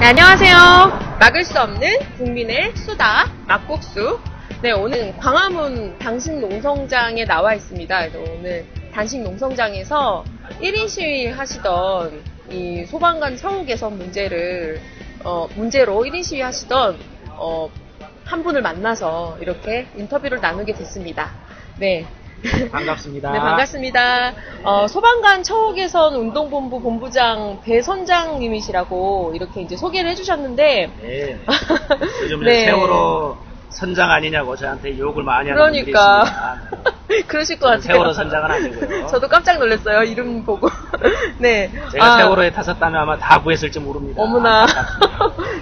네, 안녕하세요. 막을 수 없는 국민의 수다 막국수. 네, 오늘 광화문 단식농성장에 나와 있습니다. 그래서 오늘 단식농성장에서 1인 시위 하시던 이 소방관 처우 개선 문제로 1인 시위 하시던 한 분을 만나서 이렇게 인터뷰를 나누게 됐습니다. 네. 반갑습니다. 네, 반갑습니다. 소방관 처우 개선 운동본부 본부장 배선장님이시라고 이렇게 이제 소개를 해주셨는데. 네. 요즘 네. 세월호 선장 아니냐고 저한테 욕을 많이 하는 분들이 그러니까. 있습니다. 그러실 것 같아요. 세월호 선장은 아니고요. 저도 깜짝 놀랐어요. 이름 보고. 네. 제가 세월호에 탔었다면 아마 다 구했을지 모릅니다. 어머나.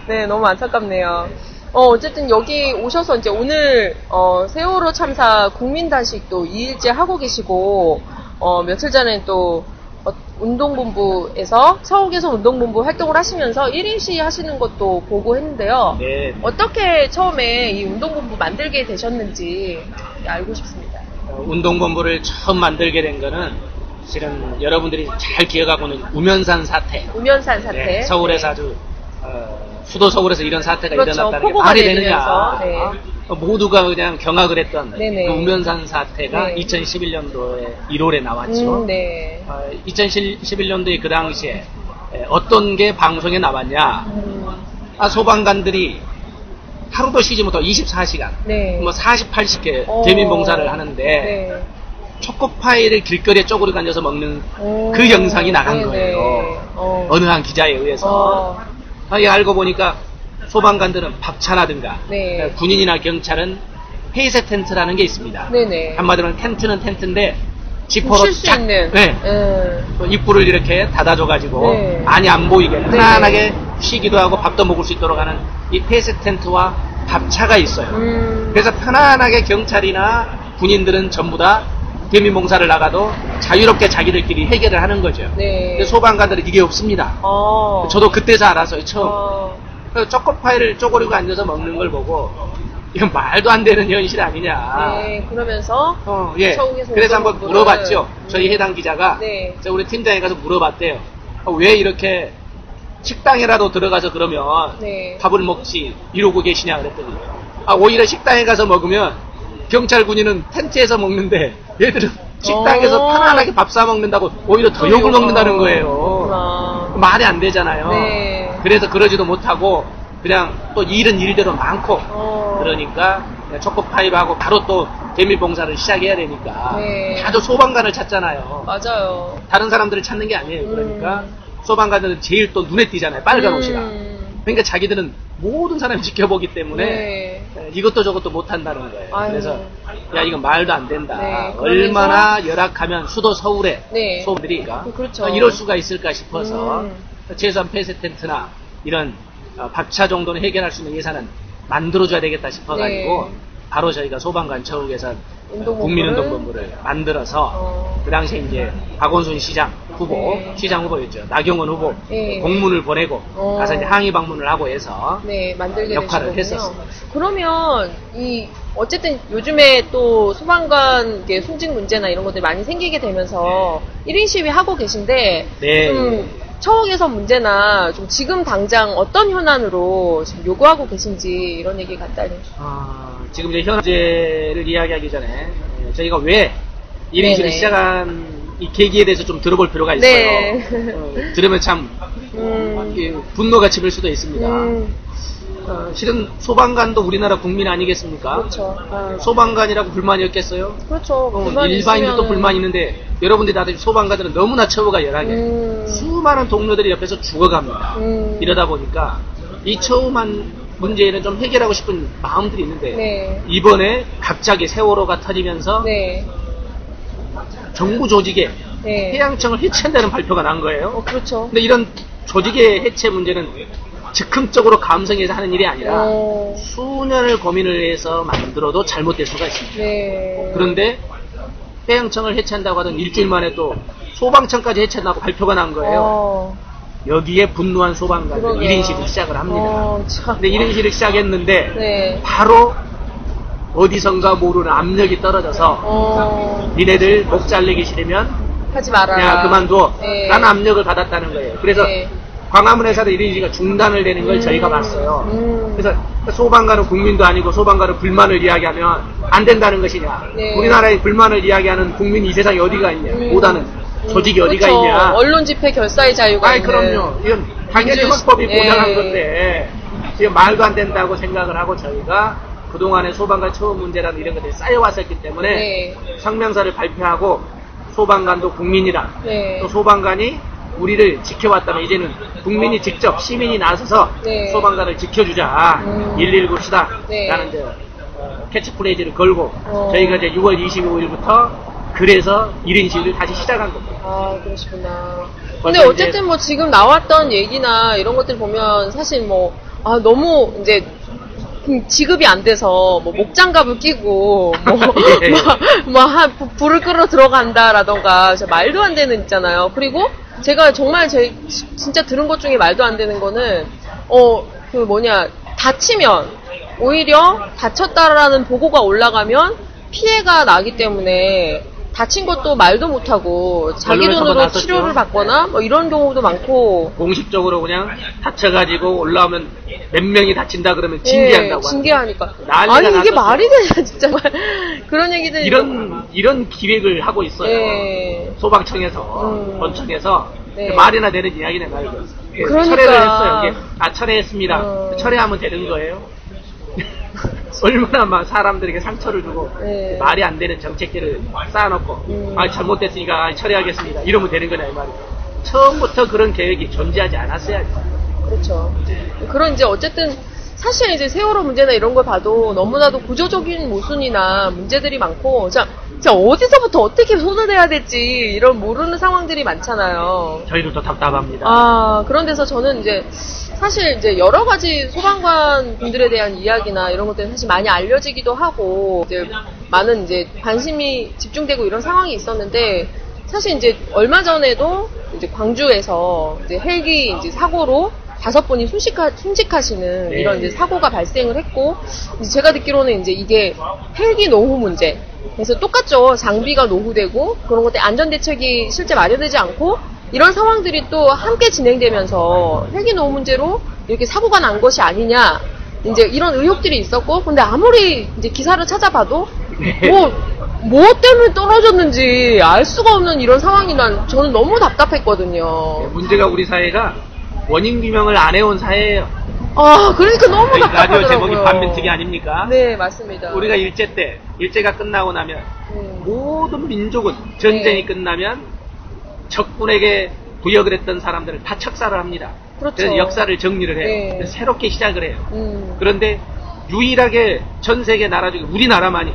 네, 너무 안타깝네요. 어쨌든 여기 오셔서 이제 오늘, 세월호 참사 국민단식 또 2일째 하고 계시고, 며칠 전에 또, 운동본부에서 서울개선 운동본부 활동을 하시면서 1인 시위 하시는 것도 보고 했는데요. 네. 어떻게 처음에 이 운동본부 만들게 되셨는지 알고 싶습니다. 운동본부를 처음 만들게 된 거는 실은 여러분들이 잘 기억하고 있는 우면산 사태. 우면산 사태. 네, 서울에서 네. 아주, 수도 서울에서 이런 사태가 그렇죠. 일어났다는 게 폭우가 말이 내리면서, 되느냐. 네. 모두가 그냥 경악을 했던 네네. 그 우면산 사태가 네. 2011년도에 1월에 나왔죠. 네. 2011년도에 그 당시에 어떤 게 방송에 나왔냐. 소방관들이 하루도 쉬지 못하고 24시간, 네. 뭐 48개 대민봉사를 하는데 네. 초코파이를 길거리에 쪼그리고 앉아서 먹는 그 영상이 나간 네네. 거예요. 어느 한 기자에 의해서. 알고 보니까 소방관들은 밥차라든가 네. 군인이나 경찰은 폐쇄 텐트라는 게 있습니다. 네네. 한마디로 텐트는 텐트인데 지퍼로 쉴 수 있는. 네. 입구를 이렇게 닫아줘가지고 네. 안이 안 보이게 네네. 편안하게 쉬기도 하고 밥도 먹을 수 있도록 하는 이 폐쇄 텐트와 밥차가 있어요. 그래서 편안하게 경찰이나 군인들은 전부 다 대민봉사를 나가도 자유롭게 자기들끼리 해결을 하는 거죠. 네. 근데 소방관들은 이게 없습니다. 저도 그때서 알았어요. 처음. 그래서 초코파이를 쪼그리고 앉아서 먹는 걸 보고 이건 말도 안 되는 현실 아니냐. 네, 그러면서 예. 그래서 한번 물어봤죠. 저희 해당 기자가. 네. 우리 팀장에 가서 물어봤대요. 왜 이렇게 식당에라도 들어가서 그러면 네. 밥을 먹지 이러고 계시냐 그랬더니 오히려 식당에 가서 먹으면 경찰 군인은 텐트에서 먹는데 얘들은 식당에서 편안하게 밥 사 먹는다고 오히려 더 욕을 먹는다는 거예요. 말이 안 되잖아요. 네. 그래서 그러지도 못하고 그냥 또 일은 일대로 많고 그러니까 초코파이로 하고 바로 또 대밀봉사를 시작해야 되니까 네. 다들 소방관을 찾잖아요. 맞아요. 다른 사람들을 찾는 게 아니에요. 그러니까 소방관들은 제일 또 눈에 띄잖아요. 빨간 옷이랑. 그러니까 자기들은 모든 사람이 지켜보기 때문에 네. 이것도 저것도 못한다는 거예요. 아유. 그래서 야 이건 말도 안 된다. 네, 얼마나 열악하면 수도 서울에 네. 소방들이 그렇죠. 이럴 수가 있을까 싶어서 최소한 폐쇄 텐트나 이런 밥차 정도는 해결할 수 있는 예산은 만들어줘야 되겠다 싶어가지고 네. 바로 저희가 소방관 처우 개선 운동본부를 국민운동본부를 만들어서 그 당시에 이제 박원순 시장 후보, 네. 시장 후보였죠. 나경원 후보 네. 공문을 보내고 가서 이제 항의 방문을 하고 해서 네, 만들게 역할을 되시군요. 했었어요. 그러면 어쨌든 요즘에 또 소방관 승직 문제나 이런 것들이 많이 생기게 되면서 1인 시위 하고 계신데 네. 좀 처우 개선 문제나 좀 지금 당장 어떤 현안으로 지금 요구하고 계신지 이런 얘기 간단히 해주세요. 지금 이제 현재를 이야기하기 전에 저희가 왜 1인 시위를 시작한 이 계기에 대해서 좀 들어볼 필요가 있어요. 네. 들으면 참 분노가 치밀 수도 있습니다. 실은 소방관도 우리나라 국민 아니겠습니까? 그렇죠. 소방관이라고 불만이 없겠어요? 그렇죠. 일반인들도 불만이 있는데 여러분들이 다들 소방관들은 너무나 처우가 열악해. 수많은 동료들이 옆에서 죽어갑니다. 이러다 보니까 이 처우만 문제는 좀 해결하고 싶은 마음들이 있는데 네. 이번에 갑자기 세월호가 터지면서 네. 정부 조직에 네. 해양청을 해체한다는 발표가 난 거예요. 그렇죠. 근데 이런 조직의 해체 문제는 즉흥적으로 감성에서 하는 일이 아니라 수년을 고민을 해서 만들어도 잘못될 수가 있습니다. 네. 그런데 해양청을 해체한다고 하던 일주일 만에 또 소방청까지 해체한다고 발표가 난 거예요. 여기에 분노한 소방관들 1인 시위를 시작을 합니다. 근데 1인 시위를 시작했는데 네. 바로 어디선가 모르는 압력이 떨어져서 니네들 목 잘리기 싫으면 하지 마라. 야 그만둬. 네. 라는 압력을 받았다는 거예요. 그래서 네. 광화문에서도 1인시가 중단을 되는 걸 저희가 봤어요. 그래서 소방관은 국민도 아니고 소방관은 불만을 이야기하면 안 된다는 것이냐. 네. 우리나라에 불만을 이야기하는 국민이 이 세상에 어디가 있냐. 보다는 조직이 어디가 그렇죠. 있냐. 언론 집회 결사의 자유가 아이, 있는. 그럼요. 이건 당연히 민주주의- 헌법이 네. 보장한 건데 지금 말도 안 된다고 생각을 하고 저희가 그동안에 소방관 처우 문제라는 이런 것들이 쌓여왔었기 때문에 네. 성명서를 발표하고 소방관도 국민이다. 네. 또 소방관이 우리를 지켜왔다면 이제는 국민이 직접 시민이 나서서 네. 소방관을 지켜주자. 119 시다. 네. 라는 캐치프레이즈를 걸고 저희가 이제 6월 25일부터 그래서 1인 시위를 다시 시작한 겁니다. 아, 그러시구나. 근데 벌써 어쨌든 뭐 지금 나왔던 얘기나 이런 것들 보면 사실 뭐, 아, 너무 이제 지급이 안 돼서 뭐 목장갑을 끼고 뭐, 예. 불을 끌어 들어간다라던가 진짜 말도 안 되는 있잖아요. 그리고 제가 정말 진짜 들은 것 중에 말도 안 되는 거는 다치면 오히려 다쳤다라는 보고가 올라가면 피해가 나기 때문에 다친 것도 말도 못하고 자기 언론에서도 돈으로 났었죠. 치료를 받거나 뭐 이런 경우도 많고. 공식적으로 그냥 다쳐가지고 올라오면 몇 명이 다친다 그러면 징계한다고 예, 징계하니까. 난리가 아니 이게 났었죠. 말이 되냐 진짜 그런 얘기들. 이런 기획을 하고 있어요. 예. 소방청에서 본청에서 네. 말이나 되는 이야기는 말고 그러니까. 철회를 했어요. 이게 철회했습니다. 철회하면 되는 거예요. 얼마나 막 사람들에게 상처를 주고 네. 말이 안 되는 정책들을 쌓아놓고 잘못됐으니까 철회하겠습니다. 이러면 되는 거냐 이 말이에요. 처음부터 그런 계획이 존재하지 않았어야지. 그렇죠. 그런 이제 어쨌든 사실 이제 세월호 문제나 이런 걸 봐도 너무나도 구조적인 모순이나 문제들이 많고 진짜 어디서부터 어떻게 손을 대야 될지 이런 모르는 상황들이 많잖아요. 저희들도 답답합니다. 아, 그런 데서 저는 이제 사실 이제 여러 가지 소방관 분들에 대한 이야기나 이런 것들은 사실 많이 알려지기도 하고 이제 많은 이제 관심이 집중되고 이런 상황이 있었는데 사실 이제 얼마 전에도 이제 광주에서 이제 헬기 이제 사고로 5분이 순직하시는 네. 이런 이제 사고가 발생을 했고 이제 제가 듣기로는 이제 이게 헬기 노후 문제. 그래서 똑같죠. 장비가 노후되고 그런 것들 안전 대책이 실제 마련되지 않고 이런 상황들이 또 함께 진행되면서 헬기 노후 문제로 이렇게 사고가 난 것이 아니냐 이제 이런 의혹들이 있었고 근데 아무리 이제 기사를 찾아봐도 뭐 때문에 떨어졌는지 알 수가 없는 이런 상황이 저는 너무 답답했거든요. 문제가 우리 사회가 원인 규명을 안 해온 사회예요. 아, 그러니까 너무 답답하더라고요. 라디오 제목이 반민특위 아닙니까? 네, 맞습니다. 우리가 일제가 끝나고 나면 모든 민족은 전쟁이 끝나면 적군에게 부역을 했던 사람들을 다 척사를 합니다. 그렇죠. 그래서 역사를 정리를 해요. 네. 새롭게 시작을 해요. 그런데 유일하게 전 세계 나라 중에 우리나라만이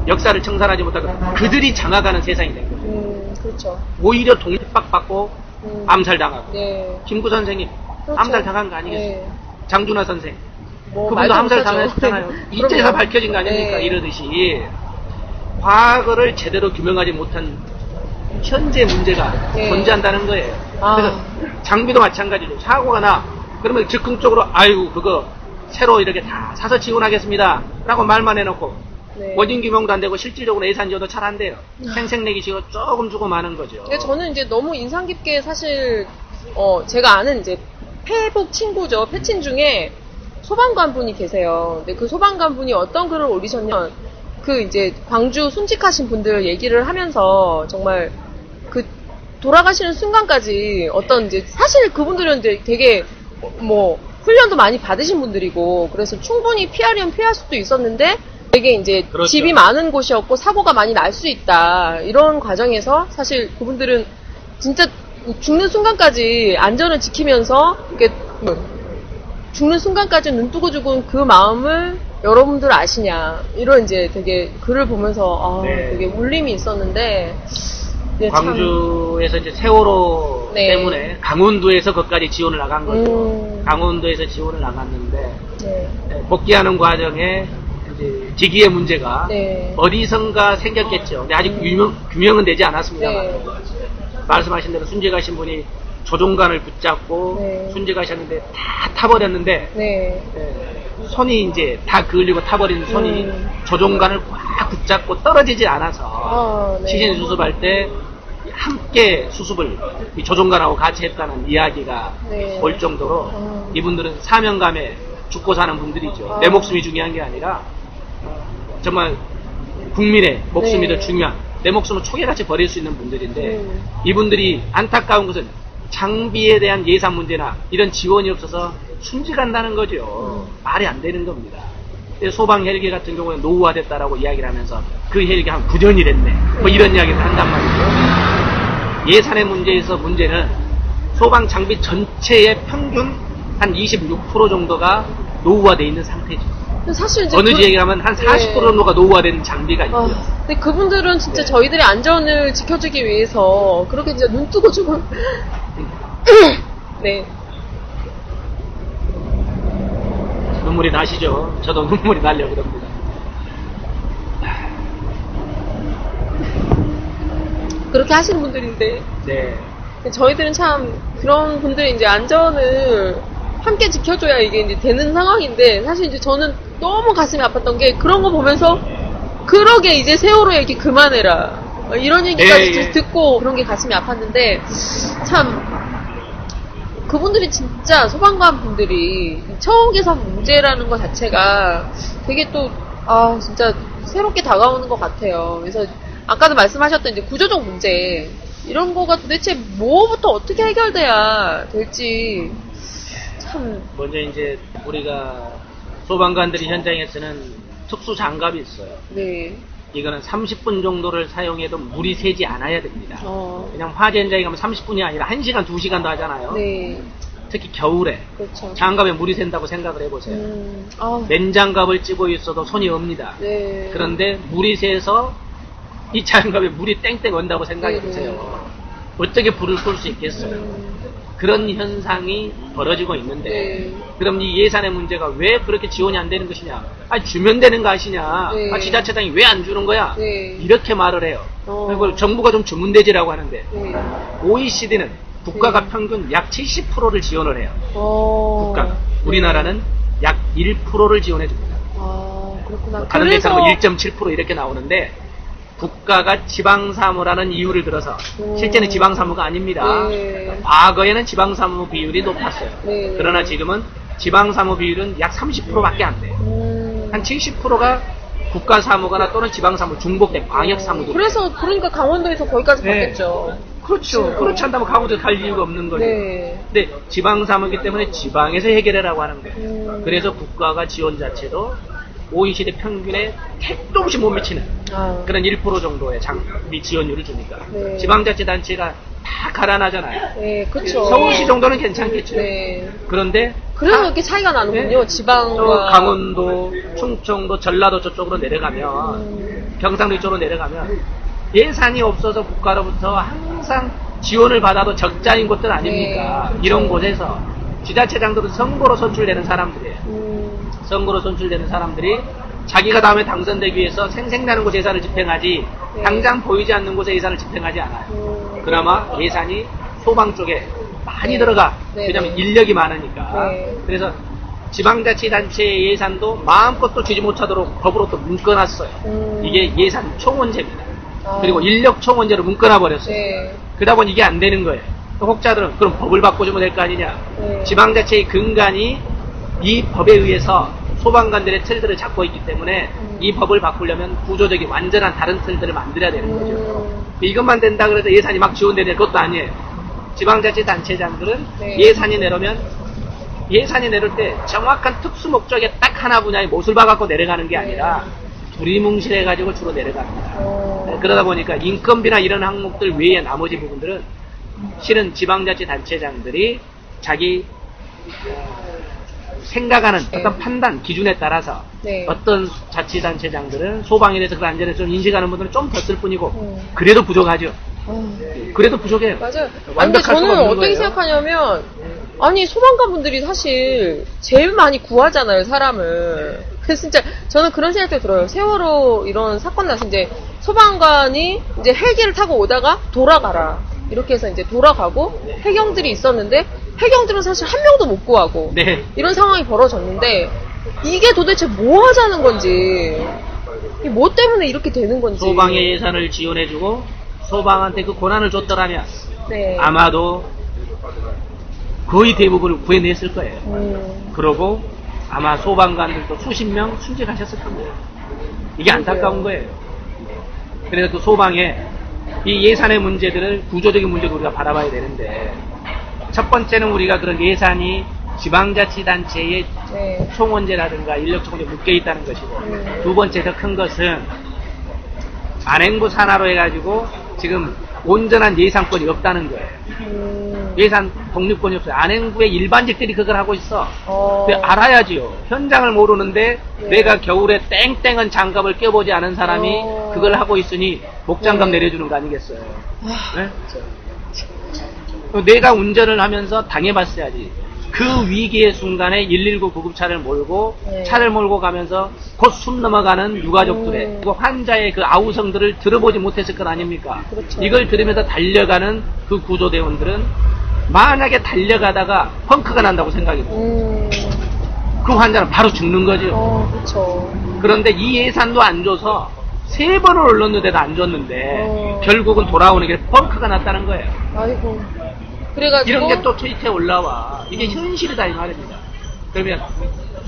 역사를 청산하지 못하고 그들이 장악하는 세상이 된 거죠. 그렇죠. 오히려 독립박받고 암살당하고 네. 김구 선생님 그렇죠. 암살당한 거 아니겠어요? 네. 장준하 선생 뭐 그분도 말도 암살당했잖아요. 못하죠. 이때가 그럼요. 밝혀진 거 아닙니까? 네. 이러듯이 과거를 제대로 규명하지 못한 현재 문제가 네. 존재한다는 거예요. 아. 그래서 장비도 마찬가지로 사고가 나 그러면 즉흥적으로 아이고 그거 새로 이렇게 다 사서 지원하겠습니다 라고 말만 해놓고 네. 원인 규명도 안 되고 실질적으로 예산 지원도 잘 안 돼요. 생색내기 식으로 조금 주고 마는 거죠. 근데 저는 이제 너무 인상 깊게 사실 제가 아는 이제 페북 친구죠. 패친 중에 소방관 분이 계세요. 근데 그 소방관 분이 어떤 글을 올리셨냐면 그 이제 광주 순직하신 분들 얘기를 하면서 정말 그 돌아가시는 순간까지 어떤 이제 사실 그분들은 이제 되게 뭐 훈련도 많이 받으신 분들이고 그래서 충분히 피하려면 피할 수도 있었는데 되게 이제 그렇죠. 집이 많은 곳이었고 사고가 많이 날 수 있다 이런 과정에서 사실 그분들은 진짜 죽는 순간까지 안전을 지키면서 이렇게 죽는 순간까지 눈 뜨고 죽은 그 마음을 여러분들 아시냐 이런 이제 되게 글을 보면서 네. 되게 울림이 있었는데 네, 광주에서 이제 세월호 네. 때문에 강원도에서 거기까지 지원을 나간 거죠. 음. 강원도에서 지원을 나갔는데 네. 복귀하는 과정에 이제 직위의 문제가 네. 어디선가 생겼겠죠. 근데 아직 규명은 되지 않았습니다만 네. 말씀하신 대로 순직하신 분이 조종관을 붙잡고 네. 순직하셨는데 다 타버렸는데 네. 손이 이제 다 그을리고 타버린 손이 조종관을 꽉 붙잡고 떨어지지 않아서 네. 시신 수습할 때 함께 수습을 이 조종관하고 같이 했다는 이야기가 네. 올 정도로 이분들은 사명감에 죽고 사는 분들이죠. 내 목숨이 중요한 게 아니라 정말 국민의 목숨이 네. 더 중요한, 내 목숨을 초계같이 버릴 수 있는 분들인데 이분들이 안타까운 것은 장비에 대한 예산 문제나 이런 지원이 없어서 순직한다는 거죠. 말이 안 되는 겁니다. 소방 헬기 같은 경우에 노후화됐다라고 이야기를 하면서 그 헬기 한 9년이 됐네. 뭐 이런 이야기를 한단 말이죠. 예산의 문제에서 문제는 소방 장비 전체의 평균 한 26% 정도가 노후화되어 있는 상태죠. 사실 이제 어느 지역에 가면 한 40% 정도가 노후화된 장비가 있고요. 근데 그분들은 진짜 네. 저희들의 안전을 지켜주기 위해서 그렇게 진짜 눈 뜨고 죽은 네. 눈물이 나시죠? 저도 눈물이 나려고 그럽니다. 그렇게 하시는 분들인데 네. 저희들은 참 그런 분들의 이제 안전을 함께 지켜줘야 이게 이제 되는 상황인데 사실 이제 저는 너무 가슴이 아팠던 게 그런 거 보면서 그러게 이제 세월호 얘기 그만해라 이런 얘기까지 듣고 그런 게 가슴이 아팠는데 참 그분들이 진짜 소방관 분들이 처음 개선 문제라는 것 자체가 되게 또 진짜 새롭게 다가오는 것 같아요. 그래서 아까도 말씀하셨던 이제 구조적 문제 이런 거가 도대체 뭐부터 어떻게 해결돼야 될지 참. 먼저 이제 우리가 소방관들이 현장에 쓰는 특수 장갑이 있어요. 네. 이거는 30분 정도를 사용해도 물이 새지 않아야 됩니다. 그냥 화재 현장에 가면 30분이 아니라 1시간, 2시간도 하잖아요. 네. 특히 겨울에 그렇죠. 장갑에 물이 샌다고 생각을 해보세요. 아, 맨장갑을 찌고 있어도 손이 옵니다. 네. 그런데 물이 새서 이 장갑에 물이 땡땡 온다고 생각해보세요. 어떻게 불을 끌 수 있겠어요? 그런 현상이 벌어지고 있는데 네. 그럼 이 예산의 문제가 왜 그렇게 지원이 안 되는 것이냐? 주면 되는 거 아시냐? 네. 지자체장이 왜 안 주는 거야? 네. 이렇게 말을 해요. 그리고 정부가 좀 주면 되지라고 하는데 네. OECD는 국가가 평균 약 70%를 지원을 해요. 국가가. 우리나라는 약 1%를 지원해 줍니다. 그렇구나. 다른 데서는 1.7% 이렇게 나오는데 국가가 지방사무라는 이유를 들어서 실제는 지방사무가 아닙니다. 네. 과거에는 지방사무 비율이 높았어요. 네. 그러나 지금은 지방사무 비율은 약 30%밖에 안 돼요. 한 70%가 국가사무거나 또는 지방사무, 중복된 광역사무들. 그러니까 강원도에서 거기까지 네. 갔겠죠. 그렇죠. 그렇지 않다면 강원도에 갈 이유가 없는 거죠. 네. 근데 지방사무이기 때문에 지방에서 해결하라고 하는 거예요. 그래서 국가가 지원 자체도 OECD 평균에 택도 없이 못 미치는 그런 1% 정도의 장비 지원율을 주니까 네. 지방자치단체가 다 갈아나잖아요. 네, 그렇죠. 서울시 정도는 괜찮겠죠. 네. 그런데 그래서 이렇게 차이가 나는군요. 네? 지방과 강원도, 충청도, 전라도 저쪽으로 내려가면 경상도 이쪽으로 내려가면 예산이 없어서 국가로부터 항상 지원을 받아도 적자인 곳들 아닙니까? 네, 이런 곳에서 지자체장들은 선거로 선출되는 사람들이에요. 선거로 선출되는 사람들이 자기가 다음에 당선되기 위해서 생생나는 곳 예산을 집행하지 네. 당장 보이지 않는 곳에 예산을 집행하지 않아요. 그나마 예산이 소방 쪽에 많이 네. 들어가. 네. 왜냐하면 인력이 많으니까. 네. 그래서 지방자치단체의 예산도 마음껏 또 쥐지 못하도록 법으로 또 묶어놨어요. 이게 예산 총원제입니다. 그리고 인력 총원제로 묶어놔버렸어요. 네. 그러다 보니 이게 안 되는 거예요. 또 혹자들은 그럼 법을 바꿔주면 될 거 아니냐. 네. 지방자체의 근간이 이 법에 의해서 소방관들의 틀들을 잡고 있기 때문에 이 법을 바꾸려면 구조적인 완전한 다른 틀들을 만들어야 되는 거죠. 이것만 된다 그래서 예산이 막 지원되는 것도 아니에요. 지방자치단체장들은 네. 예산이 내려올 때 정확한 특수 목적에 딱 하나 분야에 못을 박아갖고 내려가는 게 아니라 두리뭉실해가지고 주로 내려갑니다. 그러다 보니까 인건비나 이런 항목들 외에 나머지 부분들은 실은 지방자치단체장들이 자기 생각하는 어떤 판단 기준에 따라서 어떤 자치단체장들은 소방에 대해서 그 안전을 좀 인식하는 분들은 좀 더 쓸 뿐이고 그래도 부족하죠. 그래도 부족해요. 맞아요. 완벽할 근데 수가 저는 없는 어떻게 거예요. 생각하냐면 아니 소방관 분들이 사실 제일 많이 구하잖아요 사람을. 그래서 진짜 저는 그런 생각도 들어요. 세월호 이런 사건 나서 이제 소방관이 이제 헬기를 타고 오다가 돌아가라 이렇게 해서 이제 돌아가고 해경들이 있었는데 해경들은 사실 한 명도 못 구하고 네. 이런 상황이 벌어졌는데 이게 도대체 뭐 하자는 건지 이게 뭐 때문에 이렇게 되는 건지. 소방의 예산을 지원해주고 소방한테 그 권한을 줬더라면 네. 아마도 거의 대부분을 구해냈을 거예요. 그러고 아마 소방관들도 수십 명 순직하셨을 겁니다. 이게 안타까운 거예요. 그래서 또 소방에 이 예산의 문제들을 구조적인 문제도 우리가 바라봐야 되는데, 첫 번째는 우리가 그런 예산이 지방자치단체의 네. 총원제라든가 인력총원제 묶여 있다는 것이고, 두 번째 더 큰 것은 안행부 산하로 해가지고 지금 온전한 예산권이 없다는 거예요. 예산 독립권이 없어요. 안행부의 일반직들이 그걸 하고 있어. 근데 알아야지요. 현장을 모르는데 네. 내가 겨울에 땡땡한 장갑을 껴보지 않은 사람이 그걸 하고 있으니 목장갑 네. 내려주는 거 아니겠어요. 네? 내가 운전을 하면서 당해봤어야지. 그 위기의 순간에 119 구급차를 몰고 네. 차를 몰고 가면서 곧 숨 넘어가는 유가족들의 그리고 환자의 그 아우성들을 들어보지 못했을 것 아닙니까? 그렇죠. 이걸 들으면서 달려가는 그 구조대원들은 만약에 달려가다가 펑크가 난다고 생각이 들어요. 그 환자는 바로 죽는 거죠. 그렇죠. 그런데 이 예산도 안 줘서 3번을 올렸는데도 안 줬는데 결국은 돌아오는 게 펑크가 났다는 거예요. 아이고. 그래가지고 이런 게 또 트위터에 올라와. 이게 현실이다 이 말입니다. 그러면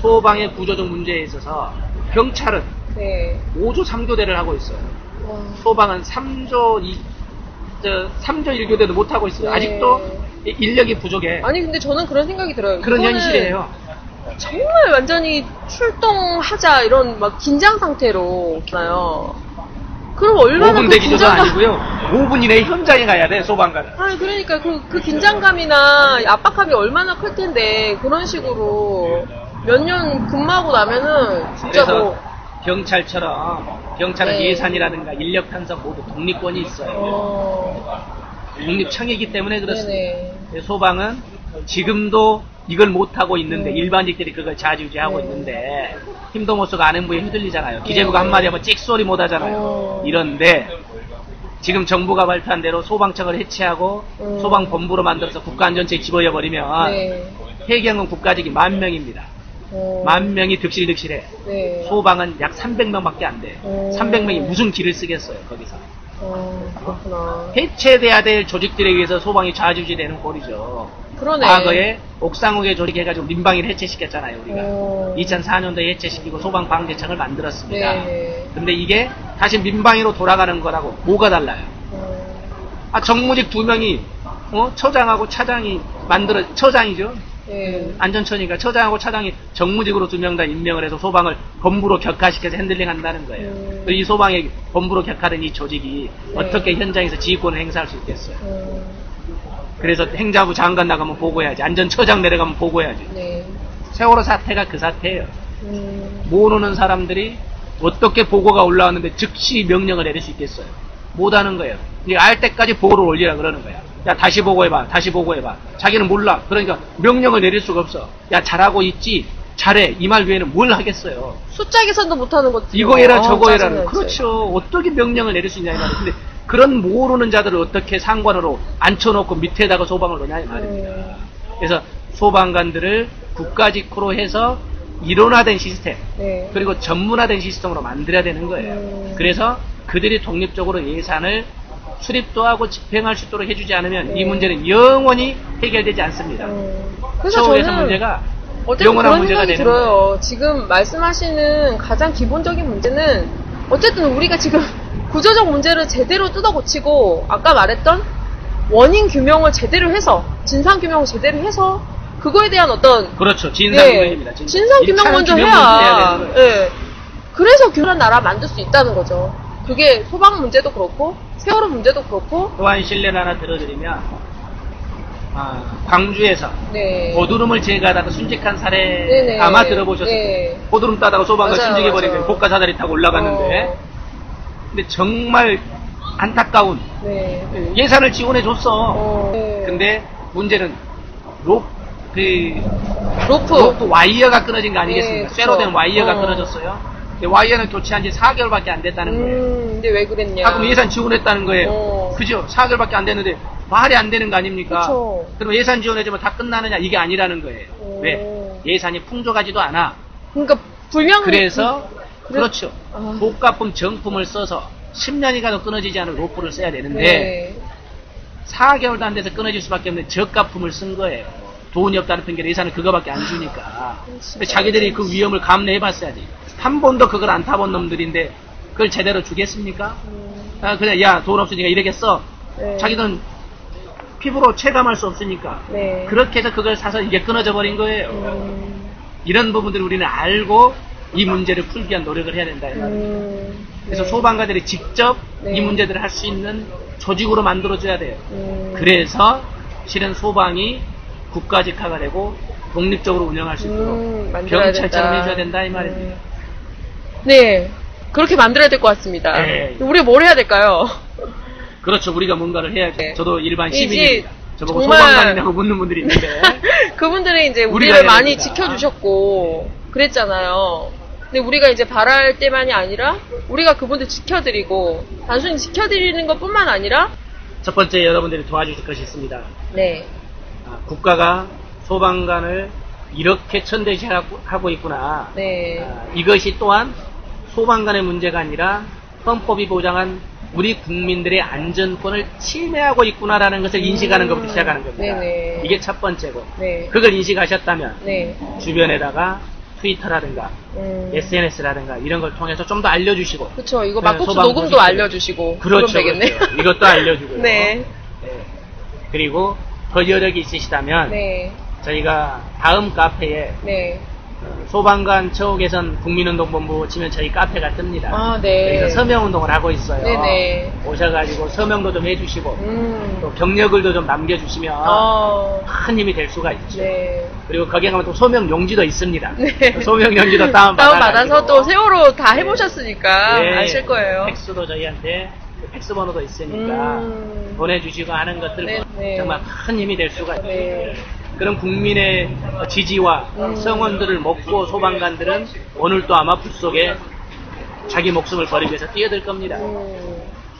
소방의 구조적 문제에 있어서 경찰은 네. 5조 3교대를 하고 있어요. 와. 소방은 3조 1교대도 못하고 있어요. 네. 아직도 인력이 부족해. 아니 근데 저는 그런 생각이 들어요. 그런 이거는 현실이에요. 정말 완전히 출동하자 이런 막 긴장 상태로 있나요? 그럼 얼마나 5분 대기조도 아니고요. 5분 이내에 현장에 가야 돼, 소방관은. 아니 그러니까 그 긴장감이나 압박감이 얼마나 클 텐데 그런 식으로 몇 년 근무하고 나면은 진짜 그래서 뭐 경찰은 네. 예산이라든가 인력 편성 모두 독립권이 있어요. 독립청이기 때문에 그렇습니다. 네네. 소방은 지금도 이걸 못하고 있는데 네. 일반직들이 그걸 좌지우지하고 네. 있는데 힘도 못 쓰고 안행부에 휘둘리잖아요. 기재부가 한마디 하면 찍소리 못 하잖아요. 이런데 지금 정부가 발표한 대로 소방청을 해체하고 소방본부로 만들어서 국가안전처에 집어여버리면 네. 폐기하는 국가직이 10,000명입니다. 10,000명이 득실득실해. 네. 소방은 약 300명밖에 안 돼. 오. 300명이 무슨 길을 쓰겠어요, 거기서. 그렇구나. 해체돼야 될 조직들에 의해서 소방이 좌지우지되는 꼴이죠. 그러네. 과거에 옥상후에 조직해가지고 민방위를 해체시켰잖아요, 우리가. 2004년도에 해체시키고 소방방재청을 만들었습니다. 네. 근데 이게 다시 민방위로 돌아가는 거라고 뭐가 달라요? 정무직 2명이 처장하고 차장이 처장이죠. 네. 안전처니까 처장하고 차장이 정무직으로 2명 다 임명을 해서 소방을 본부로 격화시켜서 핸들링 한다는 거예요. 이 소방의 본부로 격화된 이 조직이 어떻게 현장에서 지휘권을 행사할 수 있겠어요. 그래서 행자부 장관 나가면 보고해야지. 안전처장 내려가면 보고해야지. 네. 세월호 사태가 그 사태예요. 모르는 사람들이 어떻게 보고가 올라왔는데 즉시 명령을 내릴 수 있겠어요. 못하는 거예요. 알 때까지 보고를 올리라 그러는 거야. 야, 다시 보고해봐. 다시 보고해봐. 자기는 몰라. 그러니까 명령을 내릴 수가 없어. 야, 잘하고 있지. 잘해. 이 말 외에는 뭘 하겠어요. 숫자 계산도 못하는 것들. 이거 해라 저거 해라. 그렇죠. 어떻게 명령을 내릴 수 있냐 이 말이에요. 근데 그런 모르는 자들을 어떻게 상관으로 앉혀놓고 밑에다가 소방을 넣냐 이 말입니다. 그래서 소방관들을 국가직으로 해서 일원화된 시스템 네. 그리고 전문화된 시스템으로 만들어야 되는 거예요. 그래서 그들이 독립적으로 예산을 수립도 하고 집행할 수 있도록 해주지 않으면 이 문제는 영원히 해결되지 않습니다. 그래서 서울에서 저는 문제가 어쨌든 영원한 그런 문제가 생각이 되는 들어요. 거예요. 지금 말씀하시는 가장 기본적인 문제는 어쨌든 우리가 지금 구조적 문제를 제대로 뜯어 고치고 아까 말했던 원인 규명을 제대로 해서 진상 규명을 제대로 해서 그거에 대한 어떤 그렇죠. 진상 규명입니다. 진상 규명 먼저 해야 그래서 균한 나라 만들 수 있다는 거죠. 그게 소방 문제도 그렇고 세월호 문제도 그렇고. 또한 신뢰를 하나 들어드리면 광주에서 네. 고드름을 제거하다가 순직한 사례 네네. 아마 들어보셨을 거예요. 네. 고드름 따다가 소방관 맞아요, 순직해버린 맞아요. 거예요. 고가 사다리 타고 올라갔는데 근데 정말 안타까운 네. 예산을 지원해줬어. 네. 근데 문제는 로프 로프 와이어가 끊어진 거 아니겠습니까? 네, 쇠로 된 그쵸. 와이어가 끊어졌어요. 근데 와이어는 교체한 지 4개월밖에 안 됐다는 거예요. 근데 왜 그랬냐? 그럼 예산 지원했다는 거예요. 그죠? 4개월밖에 안 됐는데 말이 안 되는 거 아닙니까? 그쵸. 그럼 예산 지원해주면 다 끝나느냐? 이게 아니라는 거예요. 왜? 예산이 풍족하지도 않아. 그러니까 불량. 그래서 그렇죠. 아. 고가품 정품을 써서 10년이 가도 끊어지지 않을 로프를 써야 되는데 네. 4개월도 안 돼서 끊어질 수밖에 없는 저가품을 쓴 거예요. 돈이 없다는 핑계로 예산은 그거밖에 안 주니까. 근데 자기들이 그 위험을 감내해봤어야지. 한 번도 그걸 안 타본 놈들인데 그걸 제대로 주겠습니까? 아, 그냥 야, 돈 없으니까 이러겠어. 네. 자기는 피부로 체감할 수 없으니까. 네. 그렇게 해서 그걸 사서 이게 끊어져 버린 거예요. 이런 부분들을 우리는 알고 이 문제를 풀기 위한 노력을 해야 된다. 그래서 네. 소방관들이 직접 네. 이 문제들을 할 수 있는 조직으로 만들어줘야 돼요. 그래서 실은 소방이 국가직화가 되고 독립적으로 운영할 수 있도록 경찰처럼 해줘야 된다 이 말입니다. 네, 그렇게 만들어야 될 것 같습니다. 네. 우리가 뭘 해야 될까요? 그렇죠. 우리가 뭔가를 해야죠. 네. 저도 일반 이제 시민입니다. 저보고 정말 소방관이냐고 묻는 분들이 있는데 그분들이 이제 우리가 우리를 해야 많이 됩니다. 지켜주셨고 그랬잖아요. 근데 우리가 이제 바랄 때만이 아니라 우리가 그분들 지켜드리고 단순히 지켜드리는 것뿐만 아니라 첫 번째 여러분들이 도와주실 것이 있습니다. 네, 국가가 소방관을 이렇게 천대시하고 있구나. 네, 이것이 또한 소방관의 문제가 아니라 헌법이 보장한 우리 국민들의 안전권을 침해하고 있구나라는 것을 인식하는 것부터 시작하는 겁니다. 네네. 이게 첫 번째고 네, 그걸 인식하셨다면 네, 주변에다가 트위터라든가 SNS라든가 이런 걸 통해서 좀 더 알려주시고 그렇죠. 이거 네, 막국수 소방 녹음도 소식들을. 알려주시고 그렇죠, 그러면 되겠네요. 그렇죠. 이것도 알려주고요. 네, 네. 그리고 더 여력이 있으시다면 네, 저희가 다음 카페에 네. 소방관 처우 개선 국민운동본부 치면 저희 카페가 뜹니다. 아, 네. 여기서 서명운동을 하고 있어요. 네네. 오셔가지고 서명도 좀 해주시고 또 음. 경력글도 좀 남겨주시면 어. 큰 힘이 될 수가 있죠. 네. 그리고 거기에 가면 또 소명 용지도 있습니다. 네. 소명 용지도 다운받아서 또 세월호 다 해보셨으니까 네. 아실 거예요. 팩스도 저희한테 팩스 번호도 있으니까 보내주시고 하는 것들 네, 네. 정말 큰 힘이 될 수가 있어요. 네. 그런 국민의 지지와 성원들을 먹고 소방관들은 오늘 또 아마 불 속에 자기 목숨을 버리기 위해서 뛰어들 겁니다.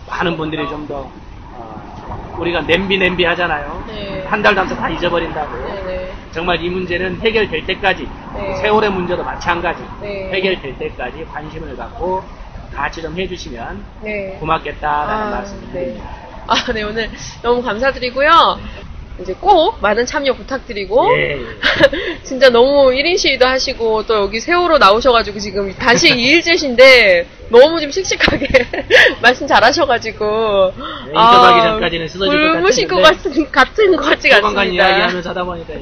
많은 분들이 좀 더 우리가 냄비 하잖아요. 네. 한 달 남서 다 잊어버린다고. 네네. 정말 이 문제는 해결될 때까지 네. 세월의 문제도 마찬가지 네. 해결될 때까지 관심을 갖고 같이 좀 해주시면 네. 고맙겠다라는 말씀을 네. 드립니다. 아, 네, 오늘 너무 감사드리고요. 이제 꼭 많은 참여 부탁드리고, 예. 진짜 너무 1인 시위도 하시고, 또 여기 세월호 나오셔가지고 지금 단식 2일째신데, 너무 좀 씩씩하게 말씀 잘하셔가지고, 인터뷰하기 전까지는 쓰러질 것 굶으신 것 같은데. 같은 것 같지가 소방관 않습니다. 이야기하면서 하다 보니까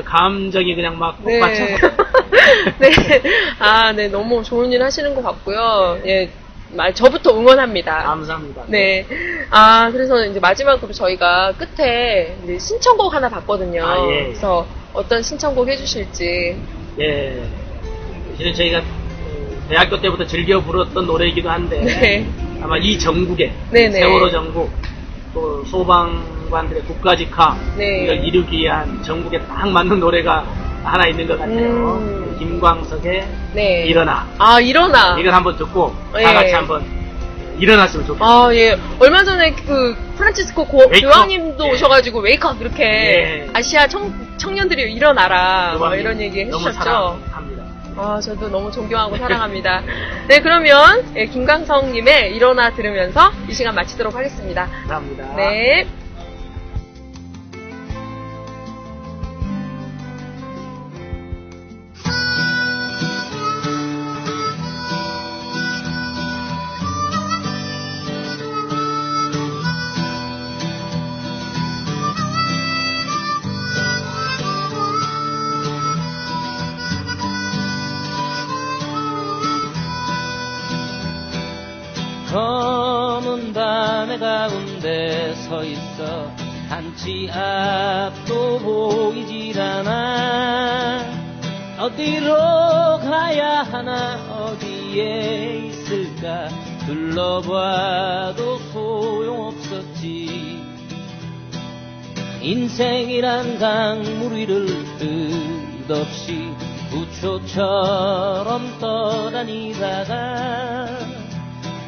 감정이 그냥 막 네. 폭받쳐서 네. 아, 네. 너무 좋은 일 하시는 것 같고요. 예. 저부터 응원합니다. 감사합니다. 네. 아, 그래서 이제 마지막으로 저희가 끝에 이제 신청곡 하나 봤거든요. 아, 예. 그래서 어떤 신청곡 해주실지. 예. 실은 저희가 대학교 때부터 즐겨 부르던 노래이기도 한데 네. 아마 이 전국에 네네. 세월호 전국 또 소방관들의 국가직화 네. 이걸 이루기 위한 전국에 딱 맞는 노래가 하나 있는 것 같아요. 김광석의 네. 일어나. 아, 일어나. 이걸 한번 듣고 예. 다 같이 한번 일어났으면 좋겠어요. 아, 예. 얼마 전에 그 프란치스코 웨이크업? 교황님도 예. 오셔가지고 웨이크업 이렇게 예. 아시아 청년들이 일어나라 뭐 이런 얘기 너무 해주셨죠. 사랑합니다. 아, 저도 너무 존경하고 사랑합니다. 네, 그러면 예, 김광석님의 일어나 들으면서 이 시간 마치도록 하겠습니다. 감사합니다. 네. 검은 밤의 가운데 서 있어 한치 앞도 보이질 않아. 어디로 가야 하나 어디에 있을까 둘러봐도 소용없었지. 인생이란 강물 위를 끝없이 부초처럼 떠다니다가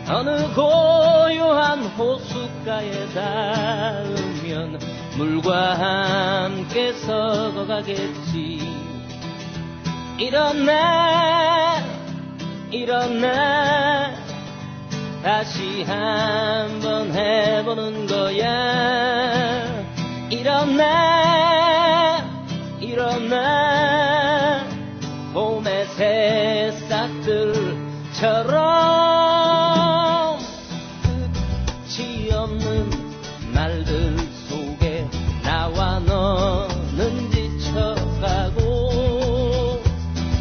어느 고요한 호숫가에 닿으면 물과 함께 썩어가겠지. 일어나 일어나 다시 한번 해보는 거야. 일어나 일어나 봄의 새싹들처럼 끝이 없는 날들 속에 나와 너는 지쳐가고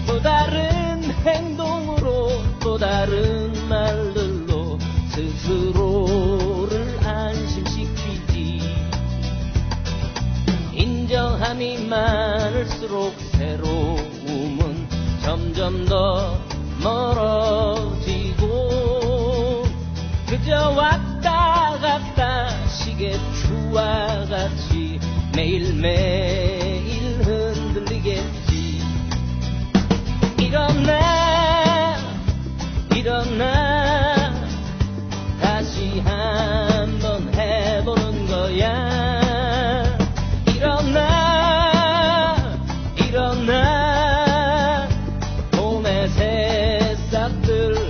또 다른 행동으로 또 다른 말들로 스스로를 안심시키지. 인정함이 많을수록 새로움은 점점 더 멀어지고 그저 왔다 갔다 시계추와 같이 매일매일 흔들리겠지. 일어나 일어나 다시 한번 해보는 거야. 일어나 일어나 봄의 새싹들처럼.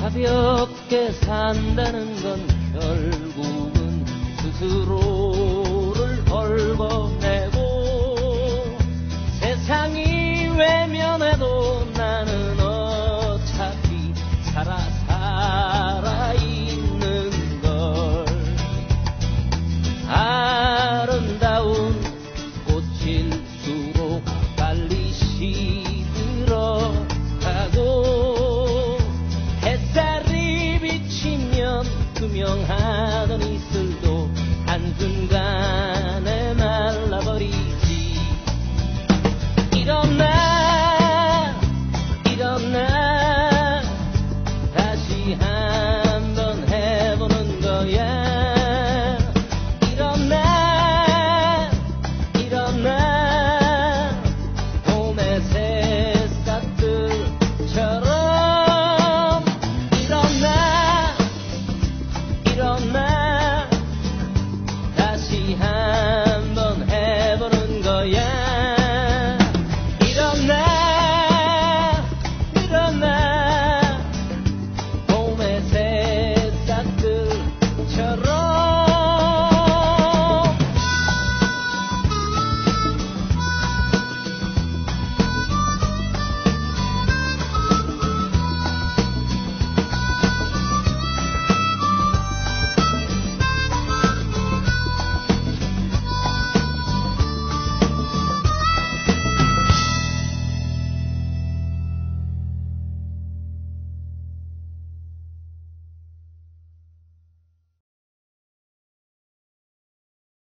가볍게 산다는